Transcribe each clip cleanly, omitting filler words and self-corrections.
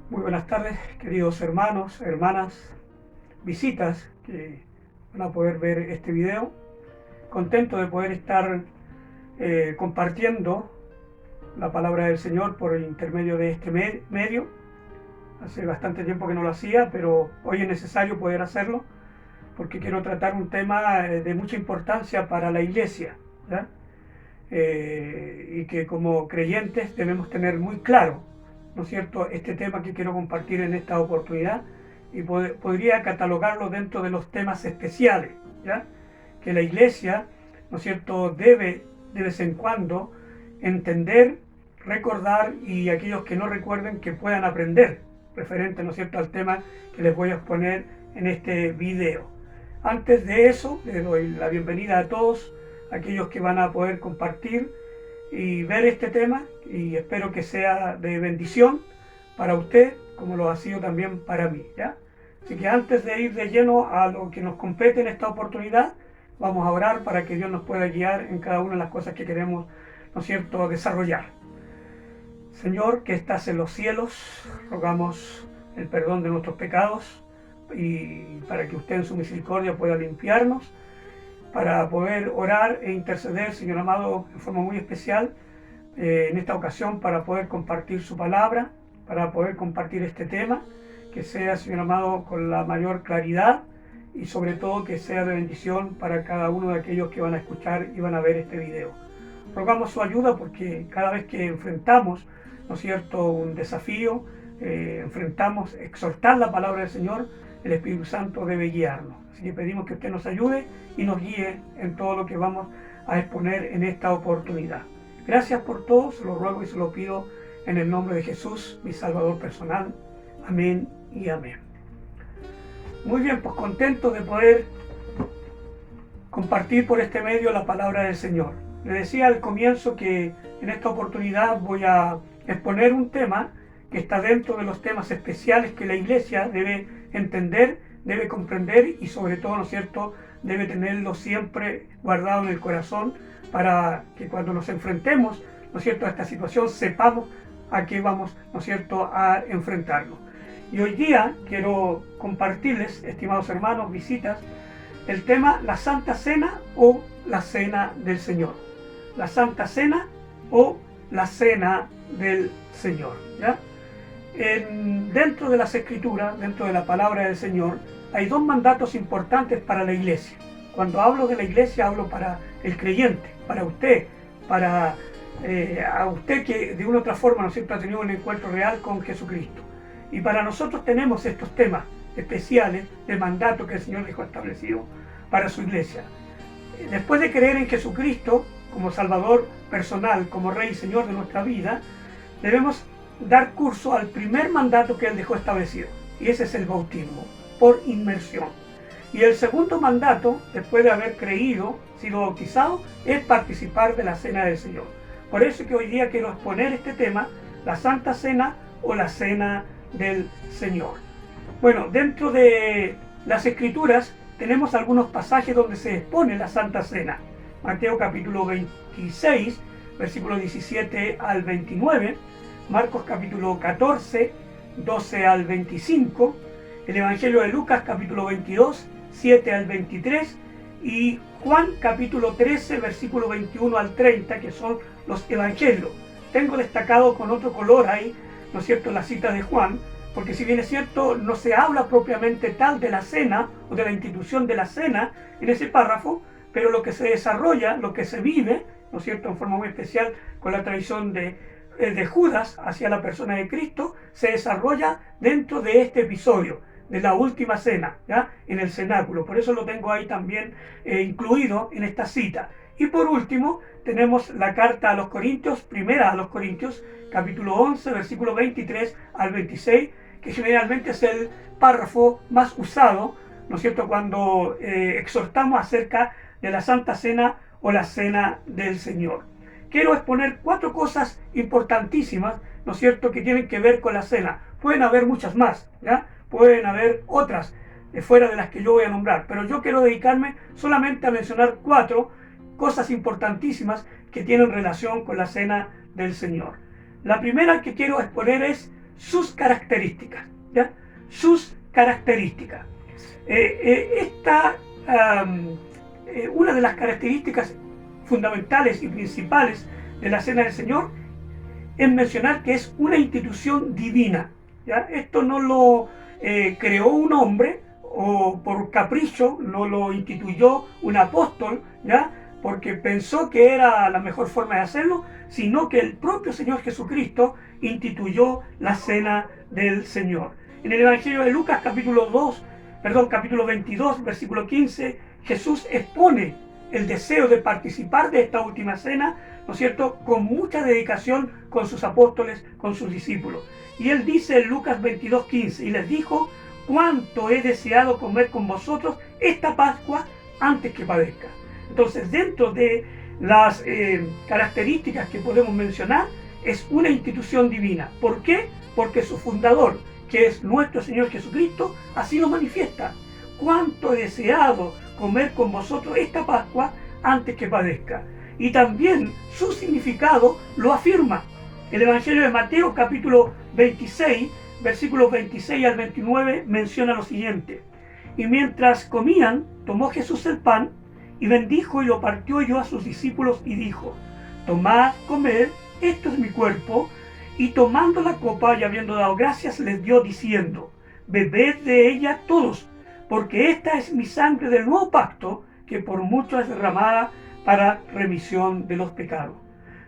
Muy buenas tardes, queridos hermanos, hermanas, visitas que van a poder ver este video. Contento de poder estar compartiendo la palabra del Señor por el intermedio de este medio. Hace bastante tiempo que no lo hacía, pero hoy es necesario poder hacerlo porque quiero tratar un tema de mucha importancia para la iglesia, ¿ya? Y que como creyentes debemos tener muy claro, ¿no es cierto?, este tema que quiero compartir en esta oportunidad, y podría catalogarlo dentro de los temas especiales, ¿ya? Que la iglesia, ¿no es cierto?, debe de vez en cuando entender, recordar, y aquellos que no recuerden que puedan aprender referente, ¿no es cierto?, al tema que les voy a exponer en este video. Antes de eso, les doy la bienvenida a todos aquellos que van a poder compartir y ver este tema, y espero que sea de bendición para usted como lo ha sido también para mí, ¿ya? Así que antes de ir de lleno a lo que nos compete en esta oportunidad, vamos a orar para que Dios nos pueda guiar en cada una de las cosas que queremos, ¿no es cierto?, desarrollar. Señor, que estás en los cielos, rogamos el perdón de nuestros pecados y para que usted en su misericordia pueda limpiarnos, para poder orar e interceder, Señor amado, en forma muy especial en esta ocasión, para poder compartir su palabra, para poder compartir este tema, que sea, Señor amado, con la mayor claridad y sobre todo que sea de bendición para cada uno de aquellos que van a escuchar y van a ver este video. Rogamos su ayuda porque cada vez que enfrentamos, ¿no es cierto?, un desafío, enfrentamos exhortar la palabra del Señor, el Espíritu Santo debe guiarnos. Así que pedimos que usted nos ayude y nos guíe en todo lo que vamos a exponer en esta oportunidad. Gracias por todo, se lo ruego y se lo pido en el nombre de Jesús, mi Salvador personal. Amén y amén. Muy bien, pues contento de poder compartir por este medio la palabra del Señor. Le decía al comienzo que en esta oportunidad voy a exponer un tema que está dentro de los temas especiales que la iglesia debe entender, debe comprender y sobre todo, ¿no es cierto?, debe tenerlo siempre guardado en el corazón para que cuando nos enfrentemos, ¿no es cierto?, a esta situación sepamos a qué vamos, ¿no es cierto?, a enfrentarnos. Y hoy día quiero compartirles, estimados hermanos, visitas, el tema la Santa Cena o la Cena del Señor. La Santa Cena o la Cena del Señor, ¿ya? Dentro de las Escrituras, dentro de la palabra del Señor, hay dos mandatos importantes para la iglesia. Cuando hablo de la iglesia, hablo para el creyente, para usted, para a usted que de una u otra forma, ¿no es cierto?, ha tenido un encuentro real con Jesucristo. Y para nosotros tenemos estos temas especiales de mandato que el Señor dejó establecido para su iglesia. Después de creer en Jesucristo como Salvador personal, como Rey y Señor de nuestra vida, debemos dar curso al primer mandato que Él dejó establecido, y ese es el bautismo por inmersión. Y el segundo mandato, después de haber creído, sido bautizado, es participar de la Cena del Señor. Por eso que hoy día quiero exponer este tema, la Santa Cena o la Cena del Señor. Bueno, dentro de las Escrituras tenemos algunos pasajes donde se expone la Santa Cena. Mateo capítulo 26, versículos 17 al 29, Marcos capítulo 14, 12 al 25, el Evangelio de Lucas capítulo 22, 7 al 23, y Juan capítulo 13, versículo 21 al 30, que son los Evangelios. Tengo destacado con otro color ahí, ¿no es cierto?, la cita de Juan, porque si bien es cierto, no se habla propiamente tal de la cena o de la institución de la cena en ese párrafo, pero lo que se desarrolla, lo que se vive, ¿no es cierto?, en forma muy especial con la tradición de Judas hacia la persona de Cristo, se desarrolla dentro de este episodio de la última cena, ¿ya?, en el cenáculo. Por eso lo tengo ahí también incluido en esta cita. Y por último tenemos la carta a los Corintios, primera a los Corintios, capítulo 11, versículo 23 al 26, que generalmente es el párrafo más usado, ¿no es cierto?, cuando exhortamos acerca de la Santa Cena o la Cena del Señor. Quiero exponer 4 cosas importantísimas, ¿no es cierto?, que tienen que ver con la cena. Pueden haber muchas más, ¿ya? Pueden haber otras fuera de las que yo voy a nombrar, pero yo quiero dedicarme solamente a mencionar 4 cosas importantísimas que tienen relación con la cena del Señor. La primera que quiero exponer es sus características, ¿ya? Sus características. Una de las características fundamentales y principales de la cena del Señor es mencionar que es una institución divina, ¿ya? Esto no lo creó un hombre o por capricho, no lo instituyó un apóstol, ¿ya? Porque pensó que era la mejor forma de hacerlo, sino que el propio Señor Jesucristo instituyó la cena del Señor. En el Evangelio de Lucas, capítulo 22, versículo 15, Jesús expone el deseo de participar de esta última cena, ¿no es cierto?, con mucha dedicación con sus apóstoles, con sus discípulos. Y él dice en Lucas 22:15, y les dijo: cuánto he deseado comer con vosotros esta Pascua antes que padezca. Entonces, dentro de las características que podemos mencionar, es una institución divina. ¿Por qué? Porque su fundador, que es nuestro Señor Jesucristo, así lo manifiesta. Cuánto he deseado comer con vosotros esta Pascua antes que padezca. Y también su significado lo afirma. El Evangelio de Mateo, capítulo 26, versículos 26 al 29, menciona lo siguiente: y mientras comían, tomó Jesús el pan, y bendijo y lo partió y dio a sus discípulos y dijo: tomad, comed, esto es mi cuerpo. Y tomando la copa y habiendo dado gracias, les dio diciendo: bebed de ella todos, porque esta es mi sangre del nuevo pacto, que por mucho es derramada para remisión de los pecados.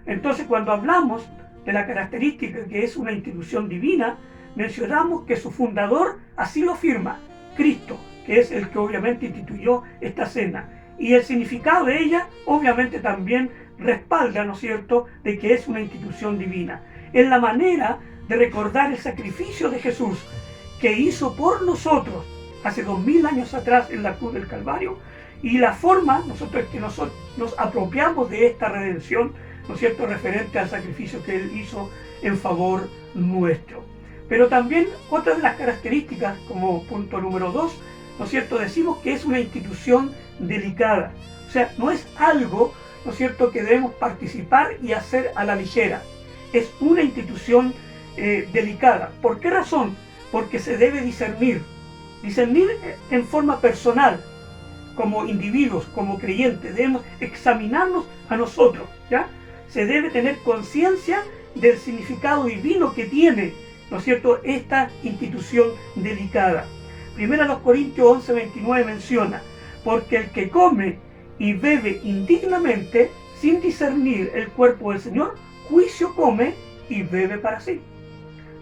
Entonces, cuando hablamos de la característica que es una institución divina, mencionamos que su fundador así lo afirma, Cristo, que es el que obviamente instituyó esta cena. Y el significado de ella obviamente también respalda, ¿no es cierto?, de que es una institución divina. Es la manera de recordar el sacrificio de Jesús que hizo por nosotros hace 2000 años atrás en la cruz del Calvario, y la forma nosotros que nos apropiamos de esta redención, ¿no es cierto?, referente al sacrificio que Él hizo en favor nuestro. Pero también otra de las características, como punto número 2, ¿no es cierto?, decimos que es una institución delicada. O sea, no es algo, ¿no es cierto?, que debemos participar y hacer a la ligera. Es una institución delicada. ¿Por qué razón? Porque se debe discernir en forma personal, como individuos, como creyentes. Debemos examinarnos a nosotros, ¿ya? Se debe tener conciencia del significado divino que tiene, ¿no es cierto?, esta institución delicada. Primera los Corintios 11:29 menciona: porque el que come y bebe indignamente, sin discernir el cuerpo del Señor, juicio come y bebe para sí.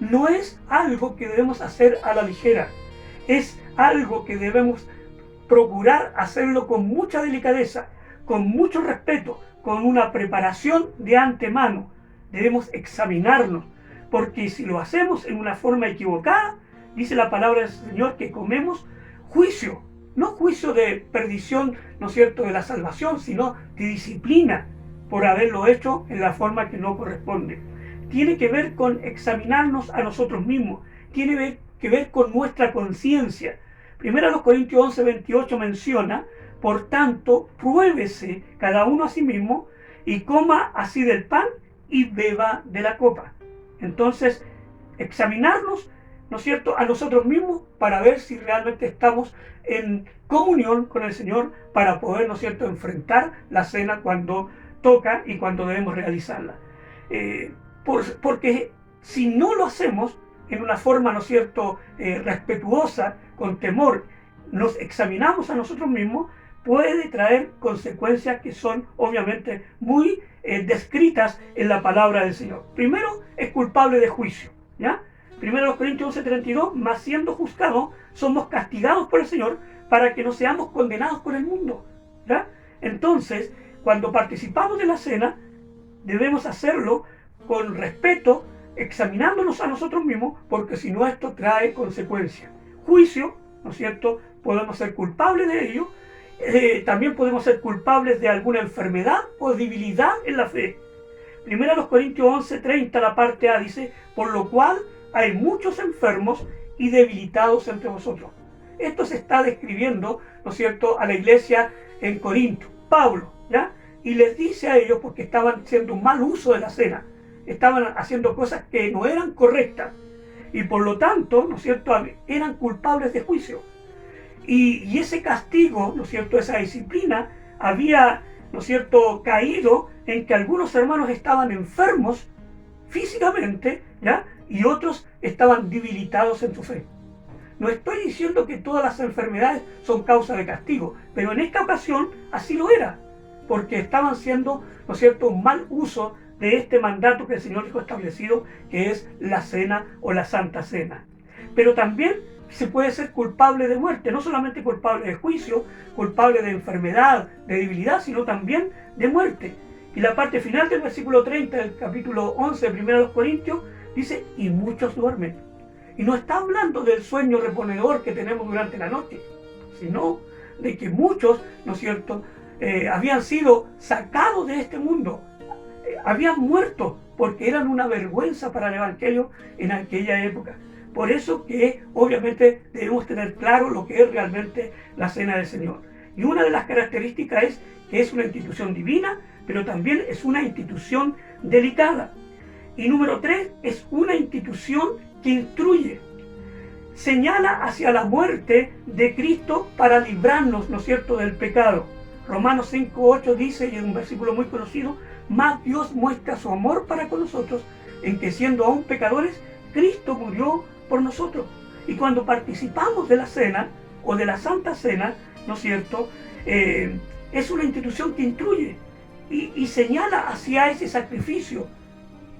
No es algo que debemos hacer a la ligera, es algo que debemos procurar hacerlo con mucha delicadeza, con mucho respeto, con una preparación de antemano. Debemos examinarnos, porque si lo hacemos en una forma equivocada, dice la palabra del Señor que comemos juicio, no juicio de perdición, ¿no es cierto?, de la salvación, sino de disciplina por haberlo hecho en la forma que no corresponde. Tiene que ver con examinarnos a nosotros mismos, tiene que ver con nuestra conciencia. Primero los Corintios 11:28 menciona: por tanto, pruébese cada uno a sí mismo y coma así del pan y beba de la copa. Entonces, examinarnos, ¿no es cierto?, a nosotros mismos para ver si realmente estamos en comunión con el Señor, para poder, ¿no es cierto?, enfrentar la cena cuando toca y cuando debemos realizarla. Porque si no lo hacemos en una forma, ¿no es cierto?, respetuosa, con temor, nos examinamos a nosotros mismos, puede traer consecuencias que son obviamente muy descritas en la palabra del Señor. Primero, es culpable de juicio, ¿ya? Primero los Corintios 11:32, mas siendo juzgados, somos castigados por el Señor para que no seamos condenados por el mundo, ¿ya? Entonces, cuando participamos de la cena, debemos hacerlo con respeto, examinándonos a nosotros mismos, porque si no, esto trae consecuencias. Juicio, ¿no es cierto?, podemos ser culpables de ello. También podemos ser culpables de alguna enfermedad o debilidad en la fe. Primero los Corintios 11:30, la parte A, dice: por lo cual hay muchos enfermos y debilitados entre vosotros. Esto se está describiendo, ¿no es cierto?, a la iglesia en Corinto, Pablo, ¿ya? Y les dice a ellos, porque estaban haciendo un mal uso de la cena, estaban haciendo cosas que no eran correctas, y por lo tanto, ¿no es cierto?, eran culpables de juicio. Y ese castigo, ¿no es cierto?, esa disciplina, había, ¿no es cierto?, caído en que algunos hermanos estaban enfermos físicamente, ¿ya?, y otros estaban debilitados en su fe. No estoy diciendo que todas las enfermedades son causa de castigo, pero en esta ocasión así lo era, porque estaban haciendo, ¿no es cierto?, un mal uso de este mandato que el Señor dejó establecido, que es la cena o la Santa Cena. Pero también se puede ser culpable de muerte, no solamente culpable de juicio, culpable de enfermedad, de debilidad, sino también de muerte. Y la parte final del versículo 30 del capítulo 11 de 1 Corintios dice, y muchos duermen. Y no está hablando del sueño reponedor que tenemos durante la noche, sino de que muchos, ¿no es cierto?, habían sido sacados de este mundo, habían muerto porque eran una vergüenza para el Evangelio en aquella época. Por eso que obviamente debemos tener claro lo que es realmente la Cena del Señor. Y una de las características es que es una institución divina, pero también es una institución delicada. Y número 3, es una institución que instruye, señala hacia la muerte de Cristo para librarnos, ¿no es cierto?, del pecado. Romanos 5:8 dice, y es un versículo muy conocido, mas Dios muestra su amor para con nosotros, en que siendo aún pecadores, Cristo murió por nosotros. Y cuando participamos de la cena, o de la Santa Cena, ¿no es cierto?, es una institución que instruye y señala hacia ese sacrificio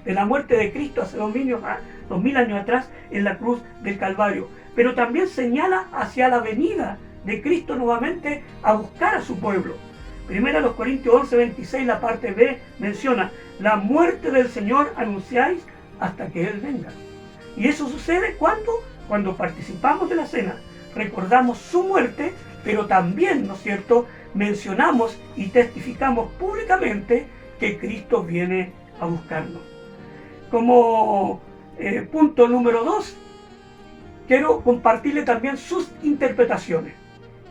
de la muerte de Cristo hace 2000 años atrás en la cruz del Calvario, pero también señala hacia la venida de Cristo nuevamente a buscar a su pueblo. Primera los Corintios 11:26, la parte B, menciona, la muerte del Señor anunciáis hasta que Él venga. Y eso sucede cuando participamos de la cena, recordamos su muerte, pero también, ¿no es cierto?, mencionamos y testificamos públicamente que Cristo viene a buscarnos. Como punto número 2, quiero compartirle también sus interpretaciones.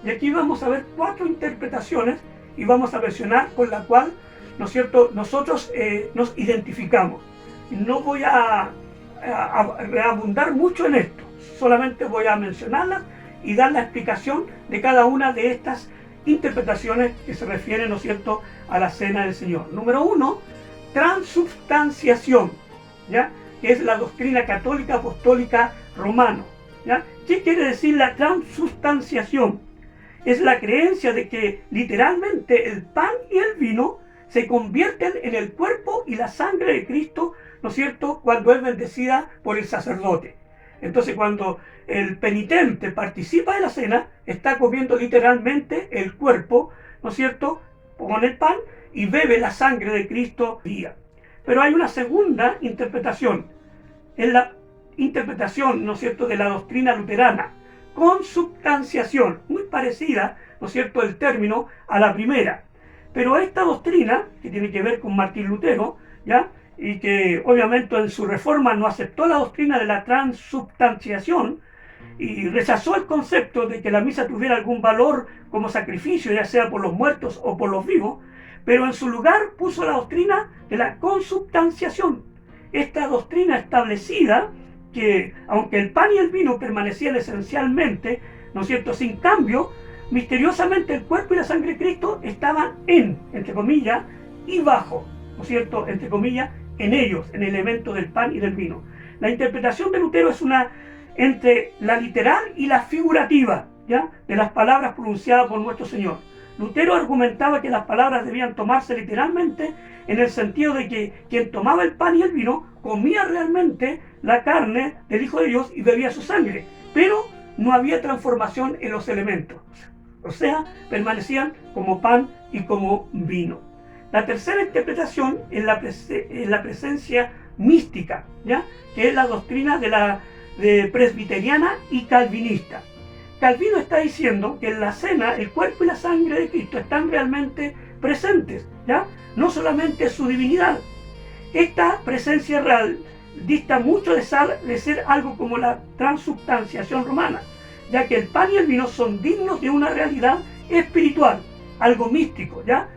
Y aquí vamos a ver 4 interpretaciones y vamos a mencionar con la cual, ¿no es cierto?, nosotros nos identificamos. No voy a abundar mucho en esto, solamente voy a mencionarlas y dar la explicación de cada una de estas interpretaciones que se refieren, ¿no es cierto?, a la Cena del Señor. Número 1, transubstanciación, ¿ya?, que es la doctrina católica apostólica romana, ¿ya? ¿Qué quiere decir la transubstanciación? Es la creencia de que literalmente el pan y el vino se convierten en el cuerpo y la sangre de Cristo, ¿no es cierto?, cuando es bendecida por el sacerdote. Entonces, cuando el penitente participa de la cena, está comiendo literalmente el cuerpo, ¿no es cierto?, con el pan, y bebe la sangre de Cristo día. Pero hay una segunda interpretación, es la interpretación, ¿no es cierto?, de la doctrina luterana, consubstanciación, muy parecida, ¿no es cierto?, el término a la primera. Pero esta doctrina, que tiene que ver con Martín Lutero, ¿ya?, y que obviamente en su reforma no aceptó la doctrina de la transubstanciación y rechazó el concepto de que la misa tuviera algún valor como sacrificio, ya sea por los muertos o por los vivos, pero en su lugar puso la doctrina de la consubstanciación. Esta doctrina establecida que, aunque el pan y el vino permanecían esencialmente, ¿no es cierto?, sin cambio, misteriosamente el cuerpo y la sangre de Cristo estaban entre comillas, y bajo, ¿no es cierto?, entre comillas, en ellos, en el elemento del pan y del vino. La interpretación de Lutero es una entre la literal y la figurativa, ¿ya?, de las palabras pronunciadas por nuestro Señor. Lutero argumentaba que las palabras debían tomarse literalmente en el sentido de que quien tomaba el pan y el vino comía realmente la carne del Hijo de Dios y bebía su sangre, pero no había transformación en los elementos, o sea, permanecían como pan y como vino. La tercera interpretación es la presencia mística, ¿ya?, que es la doctrina de presbiteriana y calvinista. Calvino está diciendo que en la cena el cuerpo y la sangre de Cristo están realmente presentes, ¿ya?, no solamente su divinidad. Esta presencia real dista mucho de ser algo como la transubstanciación romana. ya que el pan y el vino son dignos de una realidad espiritual, algo místico, ¿ya?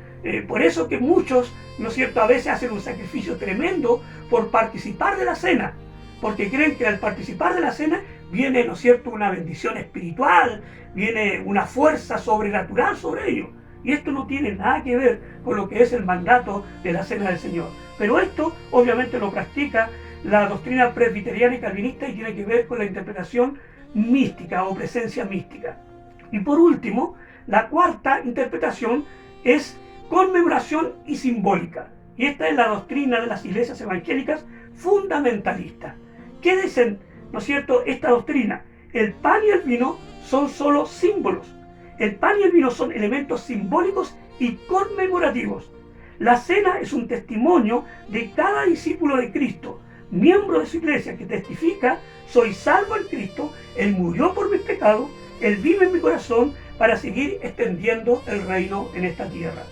Por eso que muchos, ¿no es cierto?, a veces hacen un sacrificio tremendo por participar de la cena, porque creen que al participar de la cena viene, ¿no es cierto?, una bendición espiritual, viene una fuerza sobrenatural sobre ellos. Y esto no tiene nada que ver con lo que es el mandato de la cena del Señor. Pero esto obviamente lo practica la doctrina presbiteriana y calvinista y tiene que ver con la interpretación mística o presencia mística. Y por último, la cuarta interpretación es conmemoración y simbólica. Y esta es la doctrina de las iglesias evangélicas fundamentalistas. ¿Qué dicen, no es cierto, esta doctrina? El pan y el vino son solo símbolos. El pan y el vino son elementos simbólicos y conmemorativos. La cena es un testimonio de cada discípulo de Cristo, miembro de su iglesia, que testifica: soy salvo en Cristo, Él murió por mis pecados, Él vive en mi corazón para seguir extendiendo el reino en esta tierra.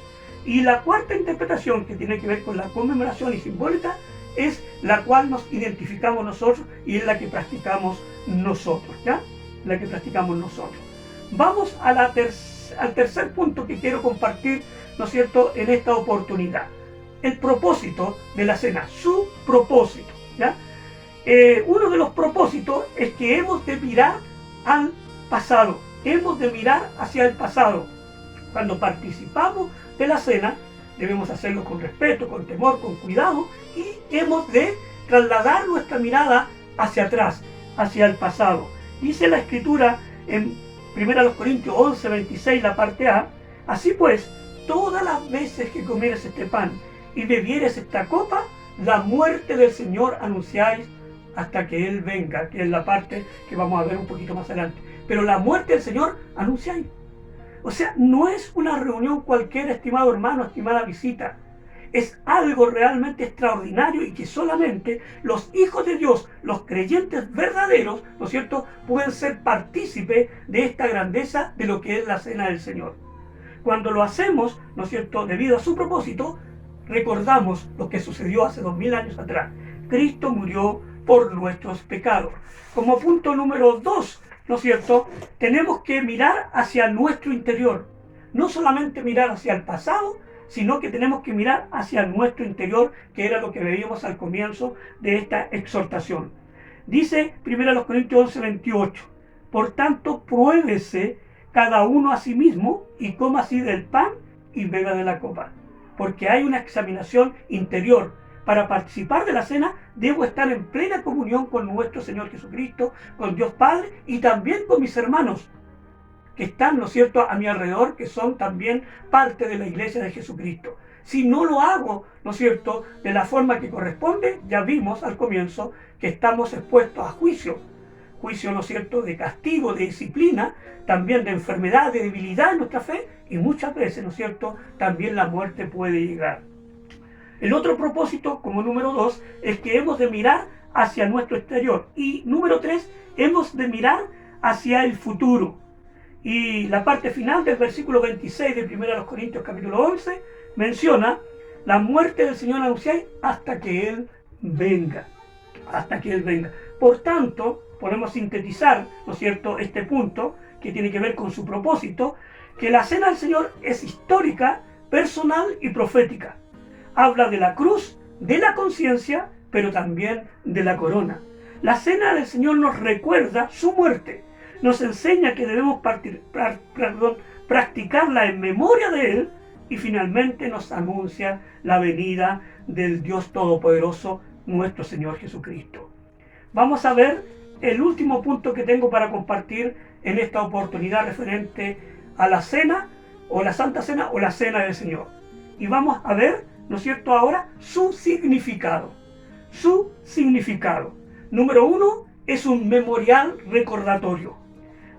Y la cuarta interpretación, que tiene que ver con la conmemoración y simbólica, es la cual nos identificamos nosotros y es la que practicamos nosotros, ¿ya? La que practicamos nosotros. Vamos a al tercer punto que quiero compartir, ¿no es cierto?, en esta oportunidad. El propósito de la cena, su propósito, ¿ya? Uno de los propósitos es que hemos de mirar al pasado, hemos de mirar hacia el pasado. Cuando participamos de la cena, debemos hacerlo con respeto, con temor, con cuidado, y hemos de trasladar nuestra mirada hacia atrás, hacia el pasado. Dice la Escritura en 1 Corintios 11, 26, la parte A: así pues, todas las veces que comieres este pan y bebieres esta copa, la muerte del Señor anunciáis hasta que Él venga, que es la parte que vamos a ver un poquito más adelante. Pero la muerte del Señor anunciáis. O sea, no es una reunión cualquiera, estimado hermano, estimada visita. Es algo realmente extraordinario y que solamente los hijos de Dios, los creyentes verdaderos, ¿no es cierto?, pueden ser partícipes de esta grandeza de lo que es la cena del Señor. Cuando lo hacemos, ¿no es cierto?, debido a su propósito, recordamos lo que sucedió hace 2000 años atrás. Cristo murió por nuestros pecados. Como punto número 2, ¿no es cierto?, tenemos que mirar hacia nuestro interior. No solamente mirar hacia el pasado, sino que tenemos que mirar hacia nuestro interior, que era lo que veíamos al comienzo de esta exhortación. Dice 1 Corintios 11, 28: por tanto, pruébese cada uno a sí mismo y coma así del pan y beba de la copa. Porque hay una examinación interior. Para participar de la cena, debo estar en plena comunión con nuestro Señor Jesucristo, con Dios Padre y también con mis hermanos que están, ¿no es cierto?, a mi alrededor, que son también parte de la iglesia de Jesucristo. Si no lo hago, ¿no es cierto?, de la forma que corresponde, ya vimos al comienzo que estamos expuestos a juicio, ¿no es cierto?, de castigo, de disciplina, también de enfermedad, de debilidad en nuestra fe, y muchas veces, ¿no es cierto?, también la muerte puede llegar. El otro propósito, como número 2, es que hemos de mirar hacia nuestro exterior. Y número 3, hemos de mirar hacia el futuro. Y la parte final del versículo 26 de 1 Corintios capítulo 11 menciona: la muerte del Señor anunciáis hasta que Él venga. Hasta que Él venga. Por tanto, podemos sintetizar, ¿no es cierto?, este punto que tiene que ver con su propósito, que la cena del Señor es histórica, personal y profética. Habla de la cruz, de la conciencia, pero también de la corona. La cena del Señor nos recuerda su muerte. Nos enseña que debemos practicarla en memoria de Él, y finalmente nos anuncia la venida del Dios Todopoderoso, nuestro Señor Jesucristo. Vamos a ver el último punto que tengo para compartir en esta oportunidad referente a la cena, o la Santa Cena, o la Cena del Señor. Y vamos a ver, ¿no es cierto?, ahora su significado. Su significado. Número 1, es un memorial recordatorio.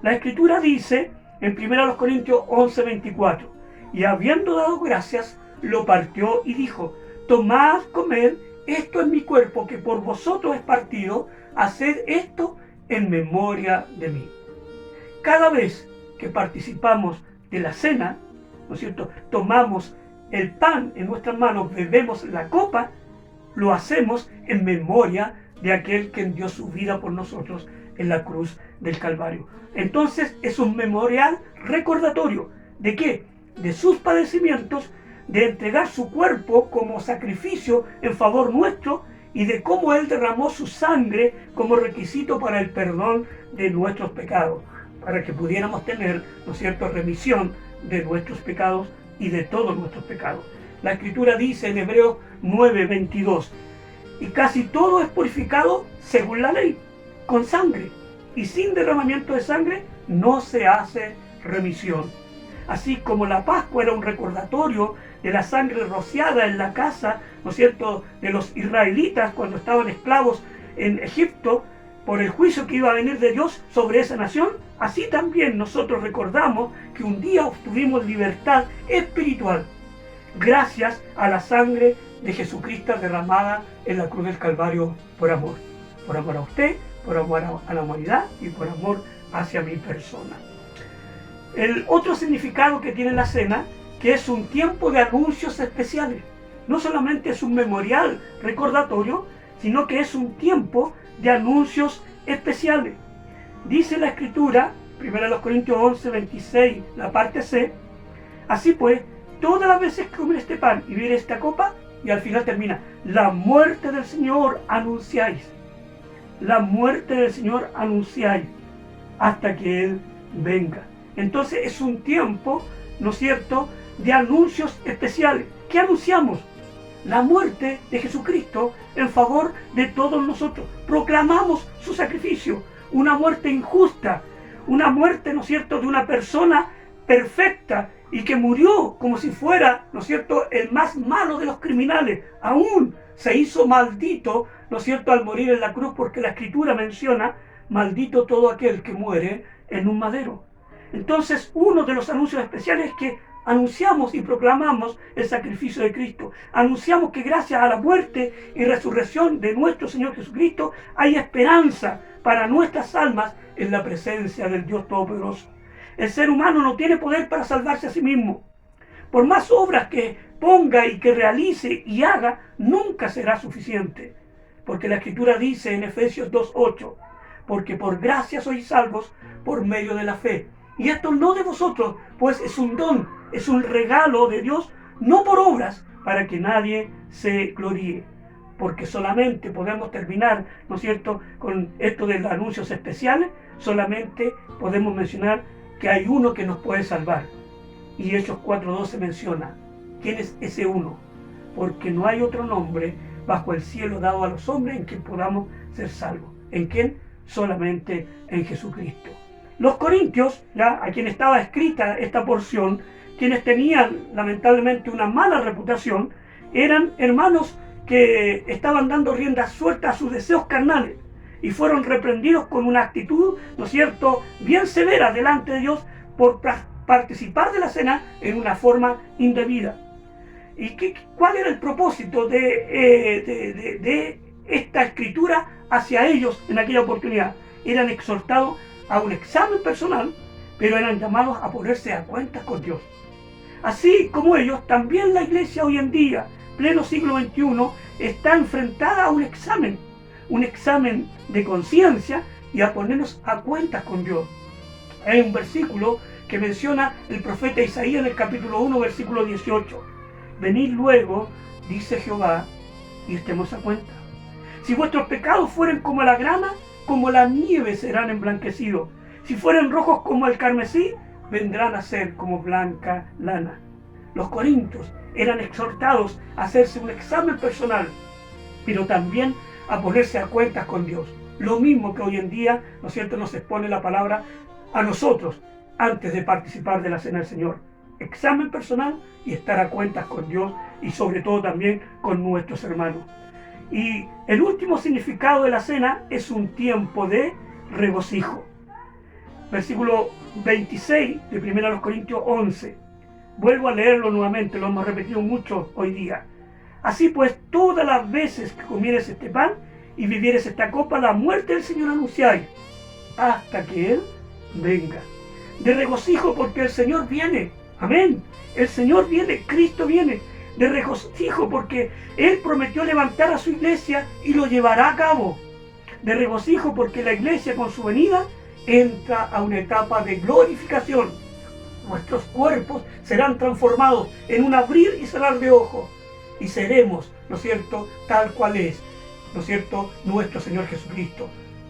La Escritura dice en 1 Corintios 11, 24: y habiendo dado gracias, lo partió y dijo: tomad, comed, esto es mi cuerpo que por vosotros es partido, haced esto en memoria de mí. Cada vez que participamos de la cena, ¿no es cierto?, tomamos el pan en nuestras manos, bebemos la copa, lo hacemos en memoria de aquel que dio su vida por nosotros, en la cruz del Calvario. Entonces es un memorial recordatorio. ¿De qué? De sus padecimientos, de entregar su cuerpo como sacrificio en favor nuestro y de cómo Él derramó su sangre como requisito para el perdón de nuestros pecados, para que pudiéramos tener, ¿no es cierto?, remisión de nuestros pecados y de todos nuestros pecados. La Escritura dice en Hebreos 9:22, y casi todo es purificado según la ley, con sangre, y sin derramamiento de sangre no se hace remisión. Así como la Pascua era un recordatorio de la sangre rociada en la casa, ¿no es cierto?, de los israelitas cuando estaban esclavos en Egipto, por el juicio que iba a venir de Dios sobre esa nación, así también nosotros recordamos que un día obtuvimos libertad espiritual, gracias a la sangre de Jesucristo derramada en la cruz del Calvario por amor a usted, por amor a la humanidad y por amor hacia mi persona. El otro significado que tiene la cena, que es un tiempo de anuncios especiales. No solamente es un memorial recordatorio, sino que es un tiempo de anuncios especiales. Dice la Escritura, 1 Corintios 11:26, la parte C, así pues, todas las veces que comer este pan y beber esta copa, y al final termina, la muerte del Señor anunciáis. La muerte del Señor anunciáis hasta que Él venga. Entonces es un tiempo, ¿no es cierto?, de anuncios especiales. ¿Qué anunciamos? La muerte de Jesucristo en favor de todos nosotros. Proclamamos su sacrificio, una muerte injusta, una muerte, ¿no es cierto?, de una persona perfecta y que murió como si fuera, ¿no es cierto?, el más malo de los criminales. Aún se hizo maldito, ¿no es cierto?, al morir en la cruz, porque la Escritura menciona, maldito todo aquel que muere en un madero. Entonces, uno de los anuncios especiales es que anunciamos y proclamamos el sacrificio de Cristo. Anunciamos que gracias a la muerte y resurrección de nuestro Señor Jesucristo hay esperanza para nuestras almas en la presencia del Dios Todopoderoso. El ser humano no tiene poder para salvarse a sí mismo. Por más obras que ponga y que realice y haga, nunca será suficiente. Porque la Escritura dice en Efesios 2:8, porque por gracia sois salvos por medio de la fe. Y esto no de vosotros, pues es un don, es un regalo de Dios, no por obras, para que nadie se gloríe. Porque solamente podemos terminar, ¿no es cierto?, con esto de los anuncios especiales, solamente podemos mencionar que hay uno que nos puede salvar. Y Hechos 4:12 menciona, ¿quién es ese uno? Porque no hay otro nombre bajo el cielo dado a los hombres en quien podamos ser salvos. ¿En quién? Solamente en Jesucristo. Los corintios, ya a quien estaba escrita esta porción, quienes tenían lamentablemente una mala reputación, eran hermanos que estaban dando rienda suelta a sus deseos carnales y fueron reprendidos con una actitud, ¿no es cierto?, bien severa delante de Dios por participar de la cena en una forma indebida. ¿Y cuál era el propósito de esta escritura hacia ellos en aquella oportunidad? Eran exhortados a un examen personal, pero eran llamados a ponerse a cuentas con Dios. Así como ellos, también la iglesia hoy en día, pleno siglo XXI, está enfrentada a un examen de conciencia y a ponernos a cuentas con Dios. Hay un versículo que menciona el profeta Isaías en el capítulo 1, versículo 18. Venid luego, dice Jehová, y estemos a cuenta. Si vuestros pecados fueren como la grana, como la nieve serán emblanquecidos. Si fueren rojos como el carmesí, vendrán a ser como blanca lana. Los corintios eran exhortados a hacerse un examen personal, pero también a ponerse a cuentas con Dios. Lo mismo que hoy en día, ¿no es cierto?, nos expone la palabra a nosotros antes de participar de la cena del Señor. Examen personal y estar a cuentas con Dios y sobre todo también con nuestros hermanos. Y el último significado de la cena es un tiempo de regocijo. Versículo 26 de 1 Corintios 11. Vuelvo a leerlo nuevamente, lo hemos repetido mucho hoy día. Así pues, todas las veces que comieres este pan y bebieres esta copa, la muerte del Señor anunciáis, hasta que Él venga. De regocijo porque el Señor viene. Amén. El Señor viene, Cristo viene. De regocijo porque Él prometió levantar a su iglesia y lo llevará a cabo. de regocijo, porque la iglesia con su venida entra a una etapa de glorificación. Nuestros cuerpos serán transformados en un abrir y cerrar de ojos y seremos, ¿no es cierto?, tal cual es, ¿no es cierto?, nuestro Señor Jesucristo.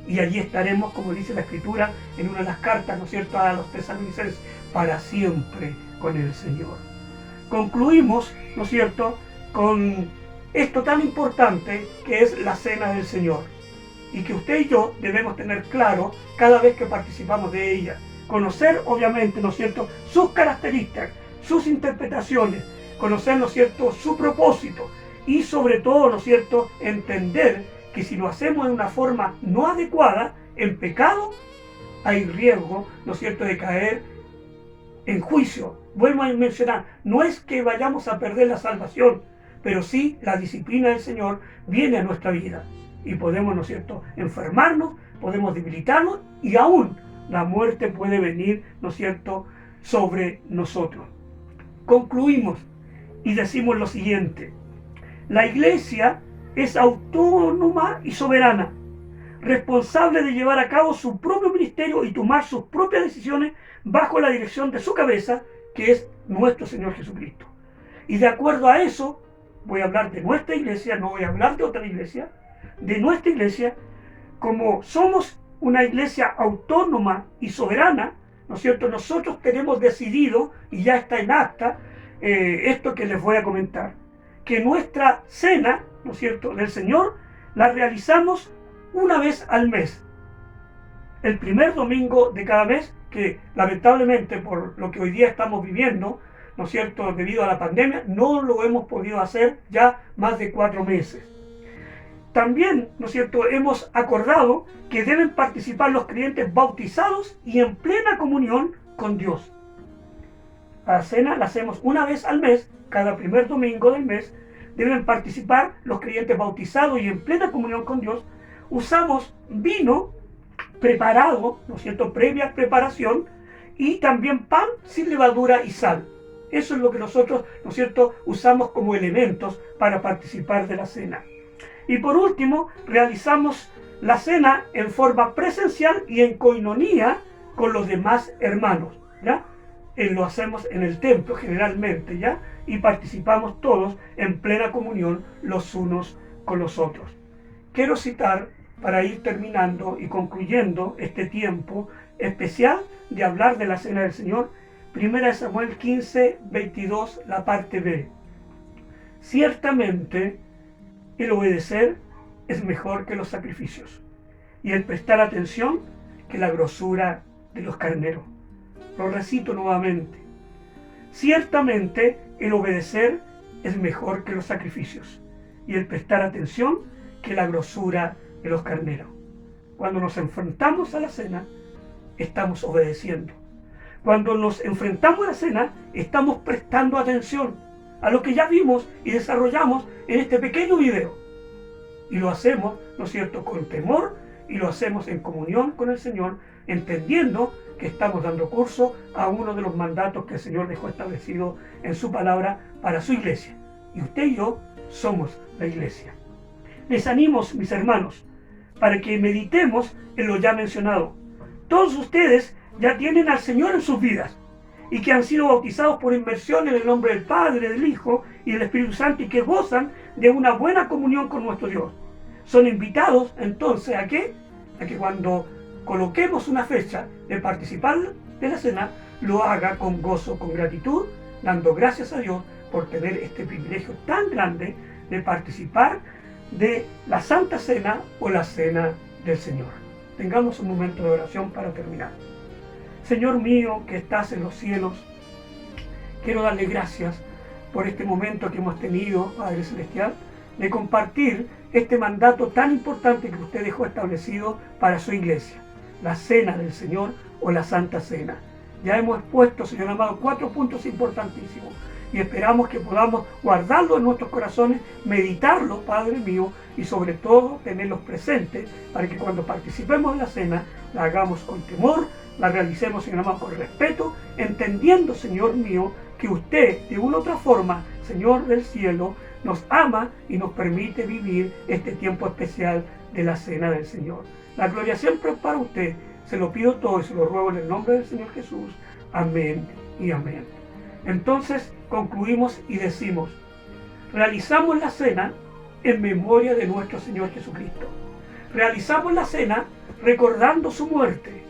Y allí estaremos, como dice la Escritura en una de las cartas, ¿no es cierto?, a los tesalonicenses, para siempre con el Señor. Concluimos, ¿no es cierto?, con esto tan importante que es la cena del Señor, y que usted y yo debemos tener claro cada vez que participamos de ella. Conocer, obviamente, ¿no es cierto?, sus características, sus interpretaciones, conocer, ¿no es cierto?, su propósito, y sobre todo, ¿no es cierto?, entender que si lo hacemos de una forma no adecuada, en pecado, hay riesgo, ¿no es cierto?, de caer en juicio. Vuelvo a mencionar, no es que vayamos a perder la salvación, pero sí la disciplina del Señor viene a nuestra vida y podemos, ¿no es cierto?, enfermarnos, podemos debilitarnos y aún la muerte puede venir, ¿no es cierto?, sobre nosotros. Concluimos y decimos lo siguiente: la iglesia es autónoma y soberana, responsable de llevar a cabo su propio ministerio y tomar sus propias decisiones bajo la dirección de su cabeza, que es nuestro Señor Jesucristo. Y de acuerdo a eso, voy a hablar de nuestra iglesia, no voy a hablar de otra iglesia, de nuestra iglesia, como somos una iglesia autónoma y soberana, ¿no es cierto?, nosotros tenemos decidido, y ya está en acta, esto que les voy a comentar, que nuestra cena, ¿no es cierto?, del Señor, la realizamos una vez al mes, el primer domingo de cada mes, que lamentablemente por lo que hoy día estamos viviendo, ¿no es cierto?, debido a la pandemia, no lo hemos podido hacer ya más de 4 meses. También, ¿no es cierto?, hemos acordado que deben participar los creyentes bautizados y en plena comunión con Dios. La cena la hacemos una vez al mes, cada primer domingo del mes. Deben participar los creyentes bautizados y en plena comunión con Dios. Usamos vino preparado, ¿no es cierto?, previa preparación, y también pan sin levadura y sal. Eso es lo que nosotros, ¿no es cierto?, usamos como elementos para participar de la cena. Y por último, realizamos la cena en forma presencial y en coinonía con los demás hermanos, ¿ya? Lo hacemos en el templo generalmente, ¿ya? Y participamos todos en plena comunión los unos con los otros. Quiero citar, para ir terminando y concluyendo este tiempo especial de hablar de la cena del Señor, 1 Samuel 15, 22, la parte B. Ciertamente, el obedecer es mejor que los sacrificios, y el prestar atención que la grosura de los carneros. Lo recito nuevamente. Ciertamente, el obedecer es mejor que los sacrificios, y el prestar atención que la grosura de los carneros. Cuando nos enfrentamos a la cena, estamos obedeciendo. Cuando nos enfrentamos a la cena, estamos prestando atención a lo que ya vimos y desarrollamos en este pequeño video. Y lo hacemos, ¿no es cierto?, con temor, y lo hacemos en comunión con el Señor, entendiendo que estamos dando curso a uno de los mandatos que el Señor dejó establecido en su palabra para su iglesia. Y usted y yo somos la iglesia. Les animo, mis hermanos, para que meditemos en lo ya mencionado. Todos ustedes ya tienen al Señor en sus vidas y que han sido bautizados por inmersión en el nombre del Padre, del Hijo y del Espíritu Santo, y que gozan de una buena comunión con nuestro Dios. Son invitados entonces ¿a qué? A que cuando coloquemos una fecha de participar de la cena, lo haga con gozo, con gratitud, dando gracias a Dios por tener este privilegio tan grande de participar de la Santa Cena o la Cena del Señor. Tengamos un momento de oración para terminar. Señor mío que estás en los cielos, quiero darle gracias por este momento que hemos tenido, Padre Celestial, de compartir este mandato tan importante que usted dejó establecido para su iglesia, la Cena del Señor o la Santa Cena. Ya hemos puesto, Señor amado, 4 puntos importantísimos y esperamos que podamos guardarlos en nuestros corazones, meditarlos, Padre mío, y sobre todo tenerlos presentes para que cuando participemos en la cena la hagamos con temor, la realicemos, Señor amado, con respeto, entendiendo, Señor mío, que usted de una u otra forma, Señor del cielo, nos ama y nos permite vivir este tiempo especial de la cena del Señor. La gloria siempre es para usted. Se lo pido todo y se lo ruego en el nombre del Señor Jesús. Amén y amén. Entonces concluimos y decimos, realizamos la cena en memoria de nuestro Señor Jesucristo. Realizamos la cena recordando su muerte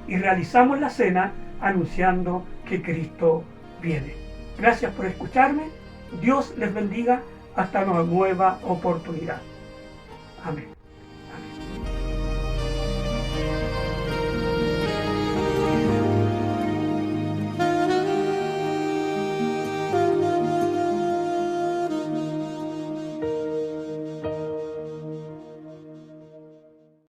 y realizamos la cena anunciando que Cristo viene. Gracias por escucharme. Dios les bendiga hasta una nueva oportunidad. Amén.